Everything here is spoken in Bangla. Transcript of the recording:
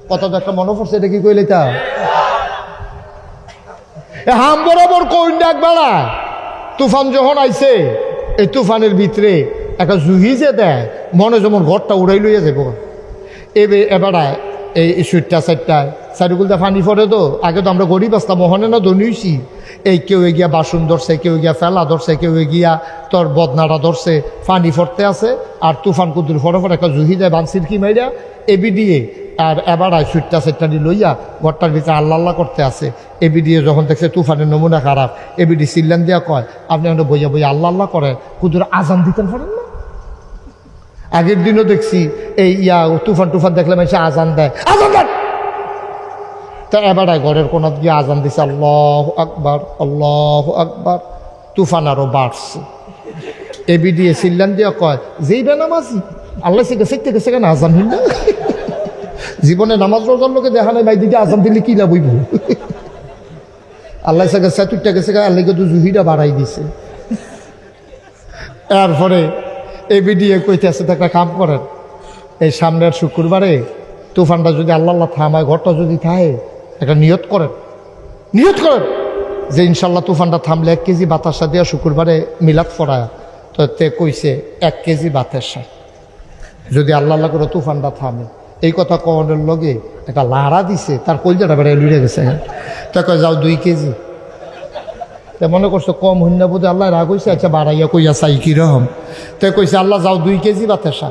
কত একটা মনে পড়ছে, এটা কি কইলে তা হাম বরাবর কোন ডাক বেড়া তুফান যখন আইছে, এই তুফানের ভিতরে একটা জুহি যে দেয় মনে যেমন ঘরটা উড়াই লইয়া যাব। এবারে এই সুইটটা সাইডটায় সাইডগুলো ফানি পড়ে তো, আগে তো আমরা গরিব আসতাম, মহনে না ধনিয়েছি। এই কেউ গিয়া বাসন ধরছে, কেউ গিয়া ফেলা ধরছে, কেউ গিয়া তোর বদনাটা ধরছে, ফানি ফরতে আছে। আর তুফান কুদুর ফটোফট একটা জুহি দেয় বানসির কি মাইরা এবি দিয়ে। আর এবারে সুইটটা সাইডটা লইয়া ঘরটার ভিতরে আল্লাহ আল্লাহ করতে আছে। এবি দিয়ে যখন দেখছে তুফানের নমুনা খারাপ, এবিডি সিল্লান দিয়া কয় আপনি আমরা বইয়া বইয়া আল্লাহ আল্লাহ করে কুদুর আজান দিতেন পারেন না। আগের দিনও দেখছি এই তুফান টুফান দেখলে মানুষ আজান দেয়, আজান দেন। তা এবারে ঘরের কোনাত গিয়ে আজান দিছে আল্লাহ আকবার আল্লাহ আকবার। তুফান আরো বাড়ছে। এবি দিয়ে সিল্লান দিয়া কয় যেই বেনামাজি আল্লাহ শিখতে গেছে কেন আজান হইল না। জীবনে নামাজ রোজার লোকে দেখা নাই ভাই দিদি আজান দিলে কি লাভ হইব। আল্লাহ সাথে সেতুরটা গেছে আল্লাহকে তো জুহিটা বাড়াই দিছে। এরপরে এবি দিয়ে কইতে আছে একটা কাম করেন, এই সামনের শুক্রবারে তুফানটা যদি আল্লাহ আল্লাহ থামায়, ঘরটা যদি থাকে, একটা নিয়ত করেন যে ইনশাল্লাহ তুফানটা থামলে 1 কেজি বাতাসা দিয়া শুক্রবারে মিলাদ পড়ায়। তো তে কইছে 1 কেজি বাতাসা যদি আল্লাহ আল্লাহ করে তুফানটা থামে। এই কথা কওয়ানোর লগে একটা লাড়া দিছে, তার কলজাটা বেড়ায় লুড়ে গেছে। তা কয় যাও 2 কেজি। তা মনে করছো কম হইনা বোধ আল্লাহ রাগ হয়েছে, আচ্ছা বাড়াইয়া কইয়া চাই কিরকম। তে কইছে আল্লাহ যাও 2 কেজি বাতাসা।